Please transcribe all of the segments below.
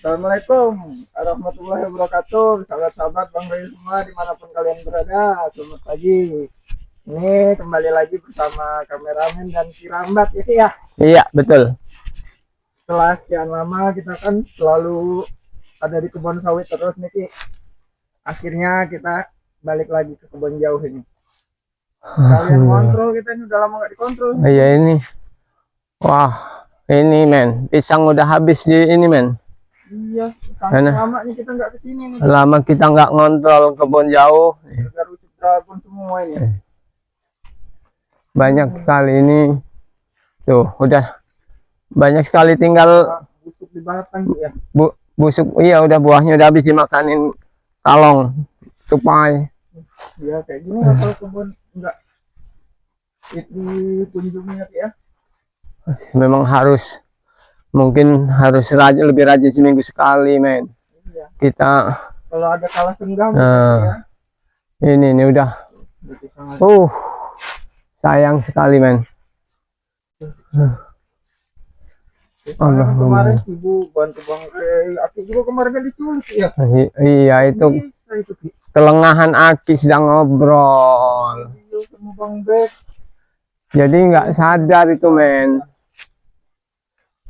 Assalamualaikum warahmatullahi wabarakatuh. Sahabat-sahabat Bang Ray semua dimanapun kalian berada, selamat pagi. Ini kembali lagi bersama kameramen dan Kirambat ya, Ki, ya. Iya, betul. Setelah sekian lama kita kan selalu ada di kebun sawit terus nih, Ki. Akhirnya kita balik lagi ke kebun jauh ini. Kalian kontrol, kita ini udah lama gak dikontrol. Iya ini. Wah, ini men, pisang udah habis di ini men. Iya, sangat lama nih kita nggak kesini nih. Lama kita nggak ngontrol kebun jauh. Rucut dragon semua ini. Banyak sekali ini. Tuh, udah banyak sekali tinggal busuk di batang ya. Busuk, iya udah buahnya udah habis dimakanin kalong, tupai. Ya kayak gini kalau kebun enggak dikunjungi ya. Memang harus, mungkin harus lebih rajin seminggu sekali men. Iya. Kita kalau ada kalah senggang ya. Ini udah sayang sekali men. Allah, kemarin ibu bantu Bang Aki juga kemarin kan diculik ya. Iya itu kelengahan Aki sedang ngobrol. Sama Bang Bek. Jadi nggak sadar itu men.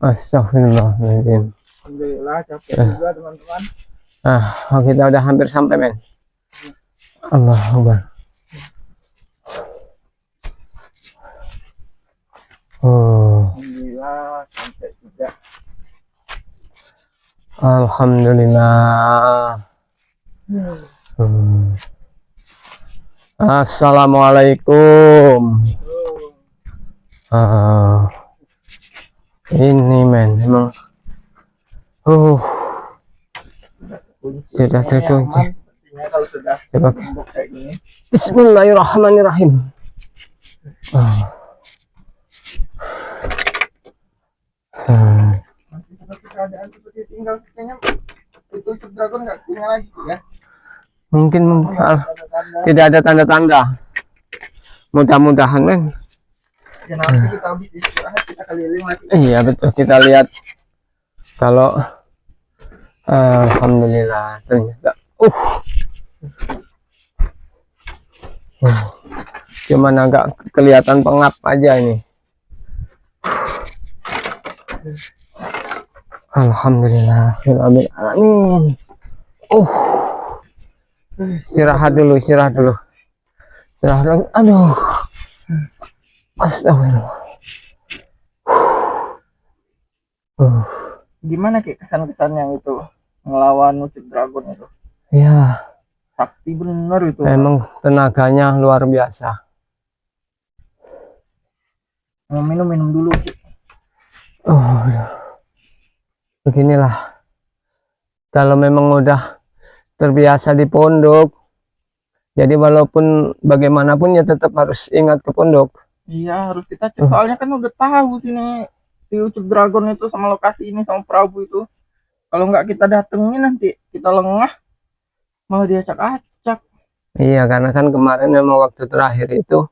Astagfirullahaladzim. Alhamdulillah capek juga teman-teman. Kita udah hampir sampai men. Allahu Akbar. Alhamdulillah sampai juga. Alhamdulillah. Assalamualaikum. Ini men emang sudah terkunci. Coba. Bismillahirrahmanirrahim. Keadaan seperti tinggal kayaknya itu dragon nggak tinggal lagi ya. Mungkin tidak ada tanda-tanda. Mudah-mudahan men. Ya, nanti kita habis istirahat kita keliling lagi. Iya betul, kita lihat kalau alhamdulillah ternyata cuman agak kelihatan pengap aja ini. Alhamdulillah amin. Istirahat dulu. Aduh. Astagfirullah. Gimana kesan-kesan yang itu ngelawan musuh dragon itu? Ya. Sakti bener itu. Emang tenaganya luar biasa. Mau minum dulu. Beginilah. Kalau memang udah terbiasa di pondok, jadi walaupun bagaimanapun ya tetap harus ingat ke pondok. Iya harus kita cek, soalnya kan udah tahu sini si Ucup Dragon itu sama lokasi ini sama Prabu itu. Kalau nggak kita datengin nanti kita lengah malah dia acak-acak. Iya karena kan kemarin memang waktu terakhir itu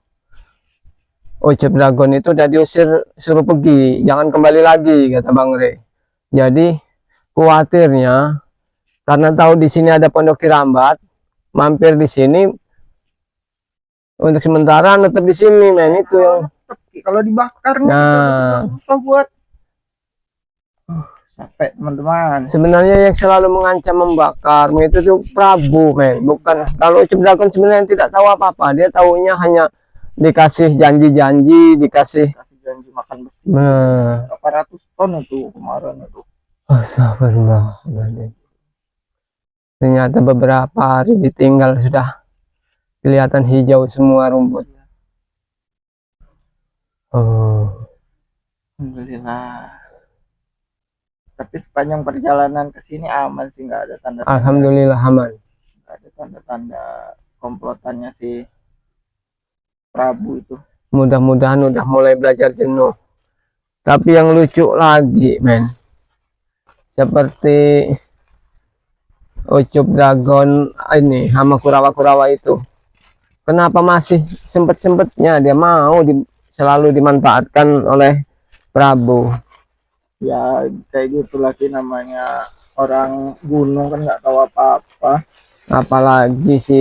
Ucup Dragon itu udah diusir, suruh pergi, jangan kembali lagi kata Bang Rey. Jadi khawatirnya karena tahu di sini ada pondok Kirambat, mampir di sini untuk sementara tetap di sini men itu yang kalau dibakar susah buat capek teman-teman. Sebenarnya yang selalu mengancam membakar itu tuh Prabu men, bukan. Kalau Ucup Dragon sebenarnya tidak tahu apa-apa, dia tahunya hanya dikasih janji-janji, dikasih janji makan besi berapa ratus ton itu kemarin itu. Astagfirullah. Ternyata beberapa hari ditinggal sudah kelihatan hijau semua rumput. Alhamdulillah. Tapi sepanjang perjalanan ke sini aman sih, nggak ada tanda-tanda. Alhamdulillah aman. Nggak ada tanda-tanda komplotannya si Prabu itu. Mudah-mudahan udah mulai belajar jenuh. Tapi yang lucu lagi men, seperti Ucup Dragon ini sama Kurawa-Kurawa itu, kenapa masih sempet-sempetnya dia mau selalu dimanfaatkan oleh Prabu? Ya kayak gitu lagi namanya orang gunung kan nggak tahu apa-apa. Apalagi si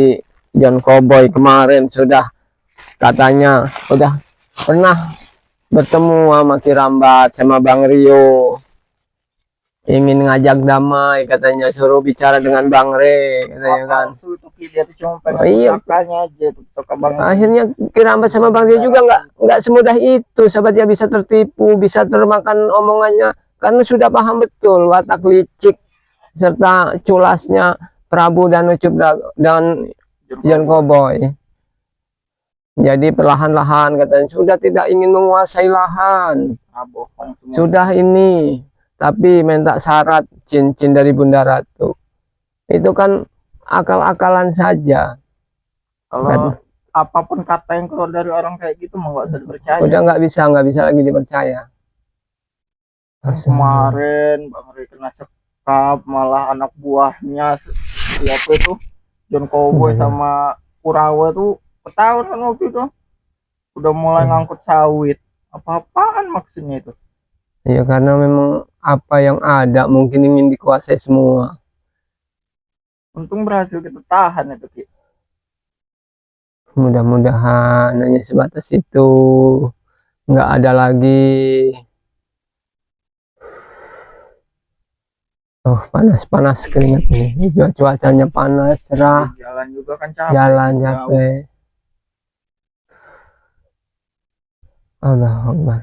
John Cowboy kemarin sudah katanya udah pernah bertemu sama Kirambat sama Bang Rio, ingin ngajak damai, katanya suruh bicara dengan Bang Re, katanya kan. Palsu itu Ki, dia tuh cuma pengen Oh, iya. makanya aja tuh suka banget. Akhirnya Kirambat sama Bang Rio juga nggak semudah itu, sahabat, dia bisa tertipu, bisa termakan omongannya, karena sudah paham betul watak licik serta culasnya Prabu dan Ucup dan John Cowboy. Jadi perlahan-lahan katanya sudah tidak ingin menguasai lahan, bohong semua. sudah ini, tapi minta syarat cincin dari Bunda Ratu. Itu kan akal-akalan saja. Kalau apapun kata yang keluar dari orang kayak gitu mau nggak usah dipercaya. Udah nggak bisa lagi dipercaya. Kemarin Bang Ray kena sekap, malah anak buahnya siapa itu John Cowboy sama Kurawa tuh ketahuan kan waktu itu udah mulai ngangkut sawit. Apa-apaan maksudnya itu? Iya, karena memang apa yang ada mungkin ingin dikuasai semua. Untung berhasil kita tahan itu Ki. Mudah-mudahan hanya sebatas itu, nggak ada lagi. Oh, panas keringat ini. Cuacanya panas, cerah. Jalan juga kan capek. Jalan capek. Allahu Akbar.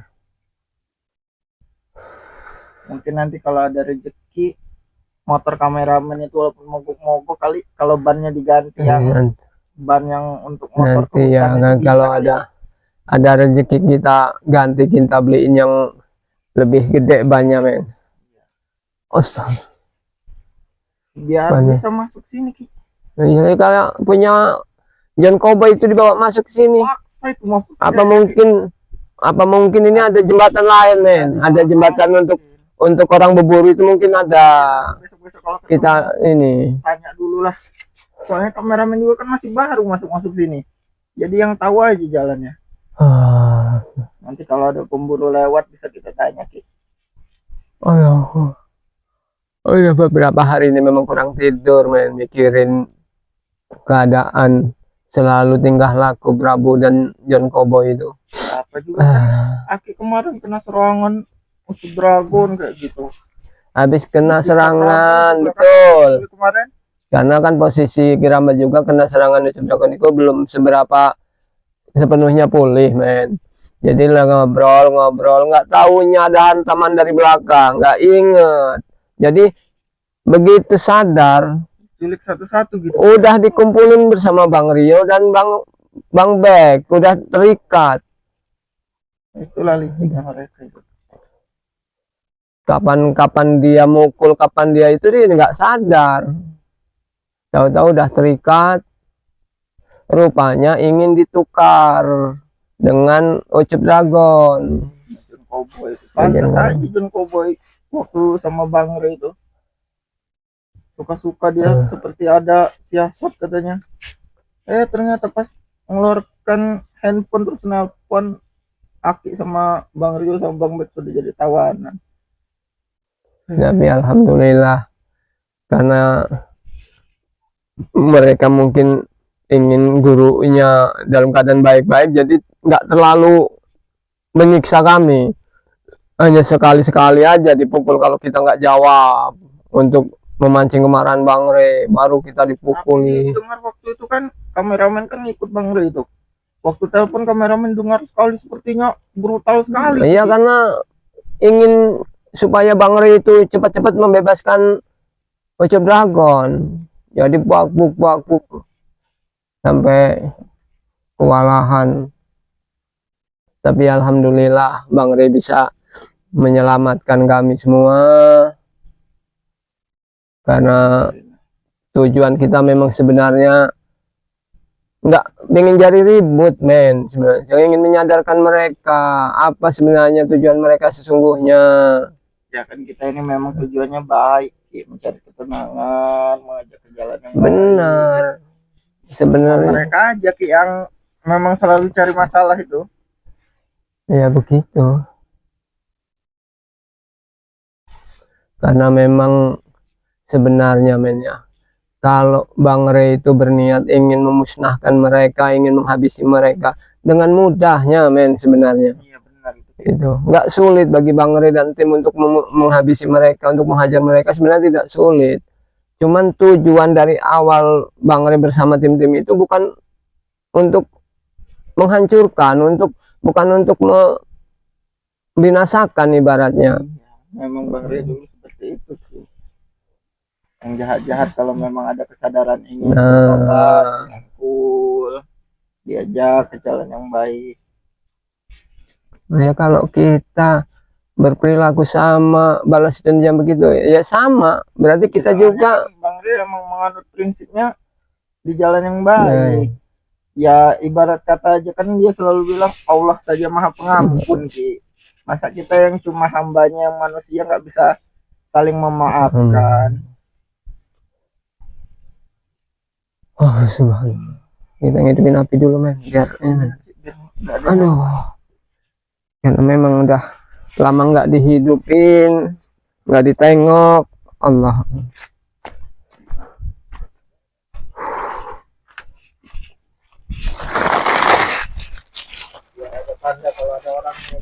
Mungkin nanti kalau ada rezeki motor kameramen itu walaupun mogok-mogok kali kalau bannya diganti yang ban yang untuk motor nanti ya kan, kalau ada rezeki kita ganti, kita beliin yang lebih gede banyak, men. Biar banyak. bisa masuk sini Ki. Iya, kalau punya John Cowboy itu dibawa masuk ke sini. Apa mungkin ini ada jembatan lain, men? Ada jembatan untuk orang berburu itu mungkin ada. Besok-besok kalau kita ini tanya dulu lah. Soalnya kameramen juga kan masih baru masuk sini. Jadi yang tahu aja jalannya. Nanti kalau ada pemburu lewat bisa kita tanya Ki. Oh ya, beberapa hari ini memang kurang tidur, men, mikirin keadaan selalu tingkah laku Prabu dan John Cowboy itu. Apa juga Aki kemarin kena serangan Ucup Dragon kayak gitu. Habis kena serangan, betul. Kemarin. Karena kan posisi Kirambat juga kena serangan Ucup Dragon itu belum sepenuhnya pulih, men. Jadi lah ngobrol, nggak tahunya ada hantaman dari belakang, nggak inget. Jadi begitu sadar, cilik satu-satu gitu. Udah dikumpulin bersama Bang Rio dan Bang Bek, udah terikat. Itulah liciknya mereka itu. Kapan dia mukul, kapan dia itu dia nggak sadar. Tahu-tahu udah terikat. Rupanya ingin ditukar dengan Ucup Dragon. John Cowboy. Pantas aja John Cowboy waktu sama Bang Ray itu. Suka-suka dia seperti ada siasat katanya. Ternyata pas mengeluarkan handphone terus nelpon Aki sama Bang Rio sama Bang Bet sudah jadi tawanan. Tapi alhamdulillah, karena mereka mungkin ingin gurunya dalam keadaan baik-baik, jadi nggak terlalu menyiksa kami. Hanya sekali-sekali aja dipukul kalau kita nggak jawab, untuk memancing kemarahan Bang Re, baru kita dipukuli. Tapi dengar waktu itu kan kameramen kan ngikut Bang Re itu. Waktu telepon kameramen dengar sekali sepertinya brutal sekali. Iya, karena ingin supaya Bang Re itu cepat-cepat membebaskan Ucup Dragon. Jadi buak-buk sampai kewalahan. Tapi alhamdulillah Bang Re bisa menyelamatkan kami semua, karena tujuan kita memang sebenarnya nggak ingin cari ribut, men. Sebenarnya ingin menyadarkan mereka apa sebenarnya tujuan mereka sesungguhnya. Ya kan kita ini memang tujuannya baik, mencari ketenangan, mengajak ke jalan yang benar baik. Sebenarnya mereka aja yang memang selalu cari masalah itu. Ya begitu. Karena memang sebenarnya men ya. Kalau Bang Rey itu berniat ingin memusnahkan mereka, ingin menghabisi mereka dengan mudahnya men sebenarnya. Iya benar itu. Itu nggak sulit bagi Bang Rey dan tim untuk menghabisi mereka, untuk menghajar mereka, sebenarnya tidak sulit. Cuman tujuan dari awal Bang Rey bersama tim-tim itu bukan untuk menghancurkan, bukan untuk membinasakan ibaratnya. Memang Bang Rey dulu seperti itu sih. Yang jahat-jahat kalau memang ada kesadaran ingin bertobat, ngumpul, diajak ke jalan yang baik. Nah, ya kalau kita berperilaku sama, balas dendam begitu, ya sama. Berarti kita juga Bang Rey emang menganut prinsipnya di jalan yang baik. Ya ibarat kata aja kan dia selalu bilang Allah saja maha pengampun Ki. Masa kita yang cuma hambanya yang manusia nggak bisa saling memaafkan. Oh subhanallah, kita ngidupin api dulu men, biar ini. Aduh, karena memang udah lama nggak dihidupin, nggak ditengok. Allah.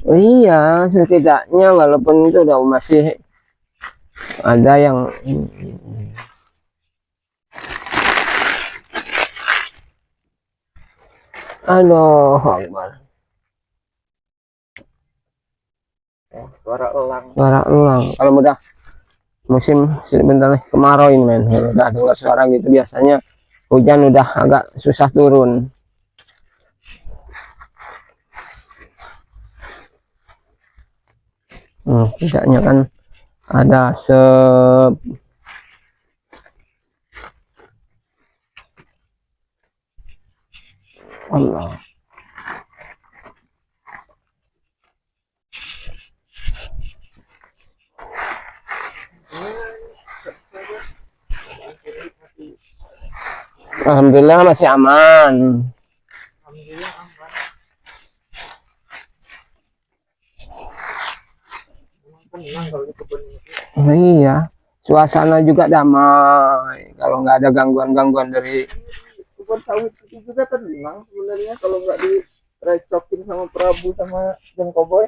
Iya, setidaknya walaupun itu udah masih ada yang aduh Akbar. Suara elang. Suara elang. Kalau udah musim sebentar nih kemarau ini men, udah dengar suara gitu biasanya hujan udah agak susah turun. Tidaknya kan ada Allah. Alhamdulillah masih aman. Alhamdulillah aman. Tenang kalau di kebun ini. Iya, suasana juga damai kalau nggak ada gangguan-gangguan dari Kebun sawit itu juga tenang sebenarnya kalau nggak direcokin sama Prabu sama Jeng Koboy.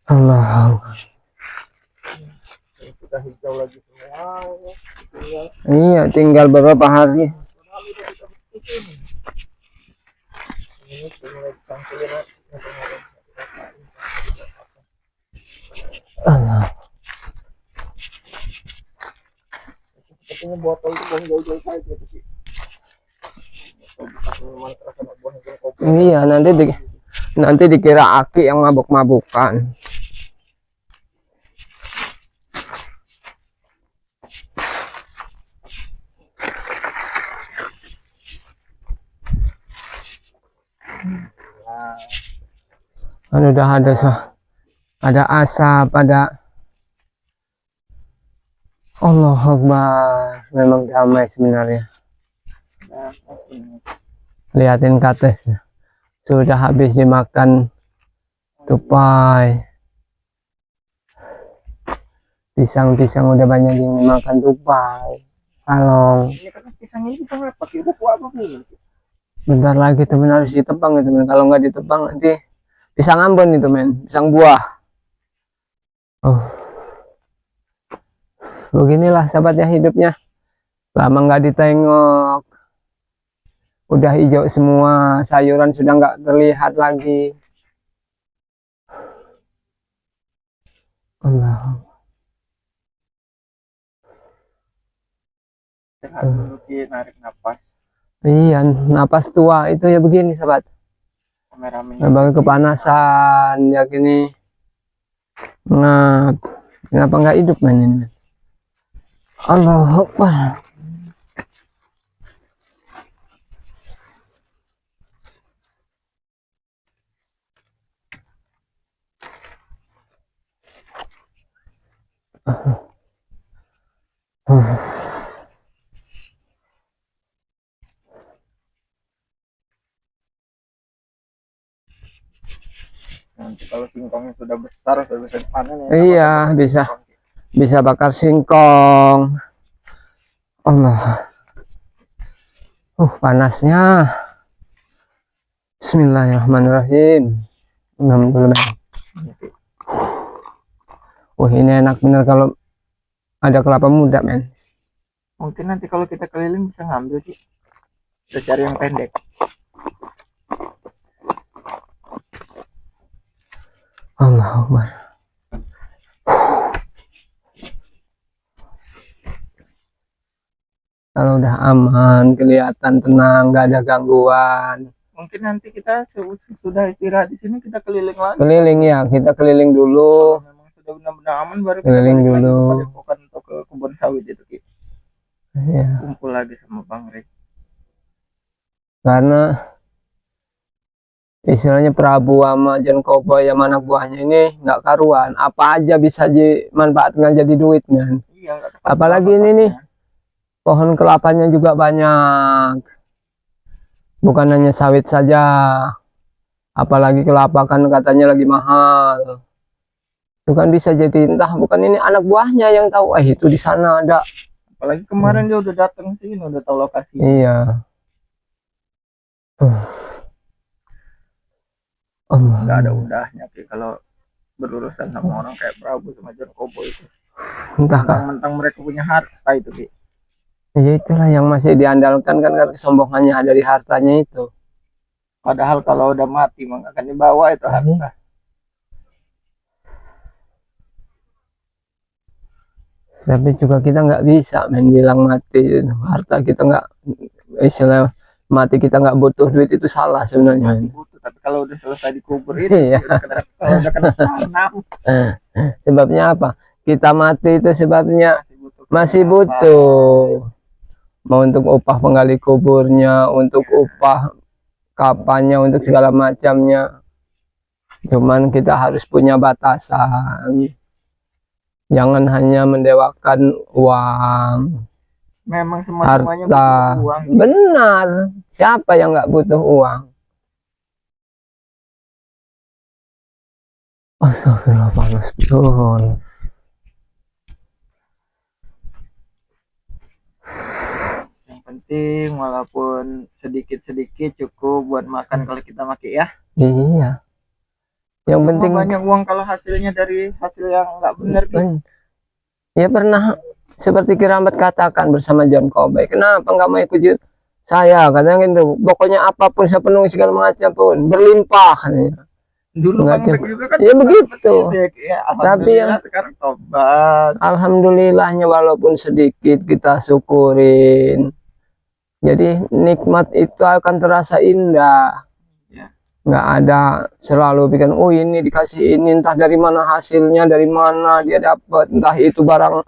Allah. Sudah hijau lagi semua. Iya, tinggal beberapa hari. Allah. Sepertinya botol itu buang jauh-jauh saja sih. Iya, nanti dikira aki yang mabuk-mabukan. Kan udah ada asap, ada Allah Akbar, memang damai sebenarnya. Lihatin kates, sudah habis dimakan tupai, pisang udah banyak yang dimakan tupai. Kalau ini kan pisang ini pisang apa? Buku apa nih? bentar lagi temen harus ditebang itu men. Kalau nggak ditebang nanti pisang Ambon itu men, pisang buah. Beginilah sahabatnya hidupnya, lama nggak ditengok, udah hijau semua, sayuran sudah nggak terlihat lagi. Allah. Dulu narik napas. Iya, napas tua itu ya begini sahabat. Sebagai kepanasan ya gini. Ngap. Kenapa nggak hidup men? Allahu Akbar. Nanti kalau kalau singkongnya sudah besar sudah bisa dipanen ya. Iya, bisa bakar singkong. Allah. Panasnya. Bismillahirrahmanirrahim. Alhamdulillah. Ini enak bener kalau ada kelapa muda, men. Mungkin nanti kalau kita keliling bisa ngambil sih. Kita cari yang pendek. Allahu Akbar. Kalau udah aman, kelihatan tenang, nggak ada gangguan. Mungkin nanti kita sudah istirahat di sini kita keliling lagi. Keliling ya, kita keliling dulu. Kalau memang sudah benar-benar aman baru kita Keliling balik dulu. lagi ke Padepokan atau ke kebun sawit itu Ki. Iya. Kumpul lagi sama Bang Rey. Karena istilahnya Prabu sama John Cowboy yang anak buahnya ini nggak karuan. Apa aja bisa dimanfaatkan jadi duit, man. Iya, Apalagi ini nih, pohon kelapanya juga banyak. Bukan hanya sawit saja. Apalagi kelapa kan katanya lagi mahal. Itu kan bisa jadi entah bukan ini anak buahnya yang tahu, itu di sana ada. Apalagi kemarin dia udah datang sini, udah tahu lokasi. Iya. Nggak ada udahnya Ki kalau berurusan sama orang kayak Prabu sama John Cowboy itu. Entahkah. Mentang mereka punya harta itu Ki. Ya itulah yang masih diandalkan kan karena kesombongannya dari hartanya itu. Padahal kalau udah mati mah akan dibawa itu harta. Tapi juga kita nggak bisa main bilang mati harta kita nggak, istilah mati kita nggak butuh duit itu salah sebenarnya. Masih butuh, tapi kalau udah selesai dikubur itu Iya. kalau udah kena tanam. Sebabnya apa? Kita mati itu sebabnya masih Kenapa? butuh. Mau untuk upah penggali kuburnya, untuk upah kapannya, untuk segala macamnya. Cuman kita harus punya batasan. Jangan hanya mendewakan uang, Memang semuanya harta. butuh uang. Benar. Siapa yang nggak butuh uang? Astagfirullah, panas betul. Yang penting walaupun sedikit-sedikit cukup buat makan kalau kita maki ya. Iya. Yang Cuma penting banyak uang kalau hasilnya dari hasil yang nggak benar Ki. ya pernah seperti Kiramat katakan bersama John Cowboy, kenapa nggak mau ikut saya? Katanya gitu, pokoknya apapun saya penuhi segala macam pun berlimpah katanya. Dulu Nggak Bang Bek juga kan ya begitu. Ya, Tapi yang sekarang tobat. alhamdulillahnya walaupun sedikit kita syukurin. Jadi nikmat itu akan terasa indah. Ya. Nggak ada selalu bikin ini dikasih ini, entah dari mana hasilnya, dari mana dia dapat, entah itu barang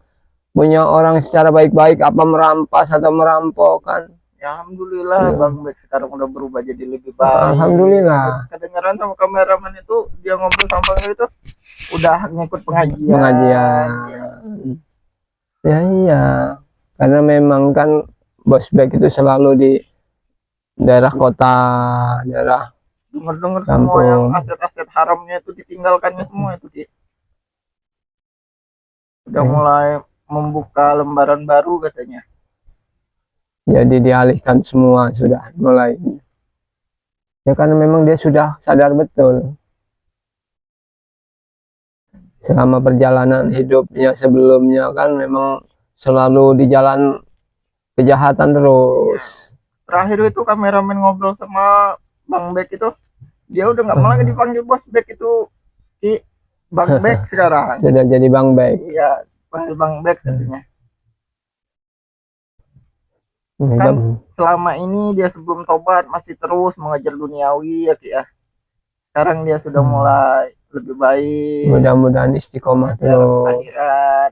punya orang secara baik-baik apa merampas atau merampok kan. Ya, alhamdulillah Ya. Bang Bek sekarang udah berubah jadi lebih baik. Alhamdulillah. Kedengaran sama kameramen itu dia ngobrol sama Bang Bek itu udah ngikut pengajian. Pengajian. Ya iya. Karena memang kan Bos Bek itu selalu di daerah kota, daerah Dengar-dengar kampung. semua yang aset-aset haramnya itu ditinggalkannya semua itu Ki. Udah mulai membuka lembaran baru katanya. Jadi dialihkan semua sudah mulai. Ya karena memang dia sudah sadar betul. Selama perjalanan hidupnya sebelumnya kan memang selalu di jalan kejahatan terus. Terakhir itu kameramen ngobrol sama Bang Bek itu, dia udah nggak mau lagi dipanggil Bos Bek itu Ki, Bang Bek sekarang. Sudah jadi Bang Bek. Iya, panggil Bang Bek katanya. Ini Kan selama ini dia sebelum tobat masih terus mengejar duniawi ya Ki ya. Sekarang dia sudah mulai lebih baik. mudah-mudahan istiqomah mengejar terus. akhirat.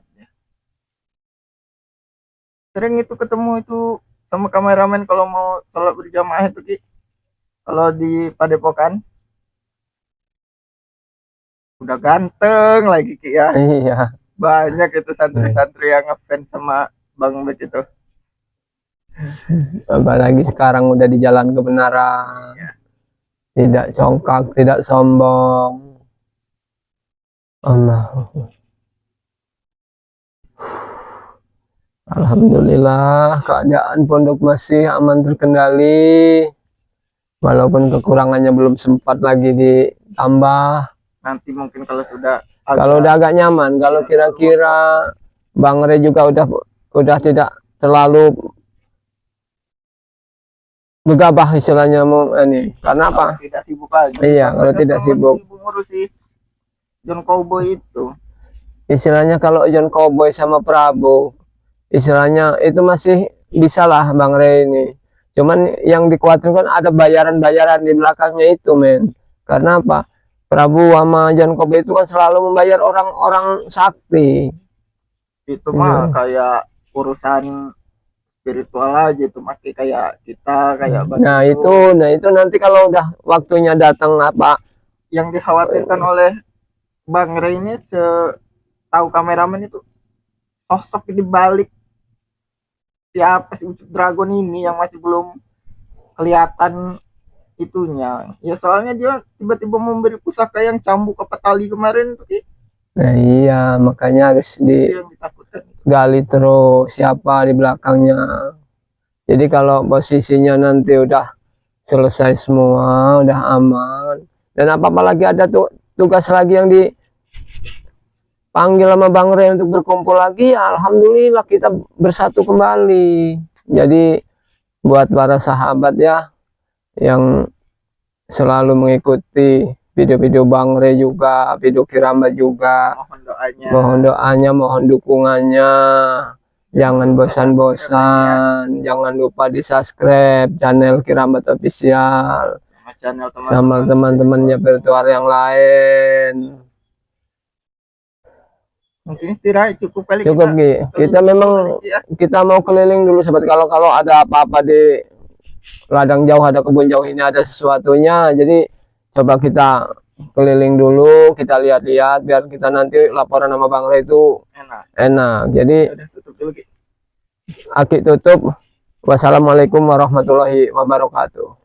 Sering itu ketemu itu sama kameramen kalau mau sholat berjamaah itu Ki. Kalau di Padepokan udah ganteng lagi Ki ya. Iya. Banyak itu santri-santri yang ngefans sama Bang Bek itu. Apalagi sekarang udah di jalan kebenaran. Tidak congkak, tidak sombong. Allah. Alhamdulillah keadaan pondok masih aman terkendali, walaupun kekurangannya belum sempat lagi ditambah. Nanti mungkin kalau sudah Kalau udah agak nyaman, kalau kira-kira Bang Re juga udah tidak terlalu gegabah istilahnya mau ini. Karena apa? tidak sibuk lagi. Iya, kalau tidak sibuk. Ngurusi John Cowboy itu. Istilahnya kalau John Cowboy sama Prabu, istilahnya itu masih bisa lah Bang Re ini. Cuman yang dikhawatirkan ada bayaran-bayaran di belakangnya itu, men. Karena apa? Prabu sama John Cowboy itu kan selalu membayar orang-orang sakti. Itu mah kayak urusan spiritual aja, itu masih kayak kita kayak Nah itu nanti kalau udah waktunya datang apa yang dikhawatirkan oleh Bang Ray ini, setahu kameramen itu sosok di balik siapa si Ucup Dragon ini yang masih belum kelihatan itunya. Ya soalnya dia tiba-tiba memberi pusaka yang cambuk ke tali kemarin tuh. Nah iya, makanya harus Yang ditakutkan. digali terus siapa di belakangnya. Jadi kalau posisinya nanti udah selesai semua, udah aman, dan apa-apa lagi ada tuh tugas lagi yang dipanggil sama Bang Re untuk berkumpul lagi, ya alhamdulillah kita bersatu kembali. Jadi buat para sahabat ya yang selalu mengikuti video-video Bang Re juga, video Kirambat juga, mohon doanya, mohon dukungannya. Jangan bosan-bosan, jangan lupa di subscribe channel Kirambat Official sama teman-temannya virtual yang lain. Mungkin istirahat cukup kali. Cukup Ki. Kita memang kita mau keliling dulu sobat, kalau ada apa-apa di ladang jauh, ada kebun jauh ini ada sesuatunya, jadi coba kita keliling dulu, kita lihat-lihat biar kita nanti laporan sama Bang Re itu enak. Jadi Aki tutup. Wassalamualaikum warahmatullahi wabarakatuh.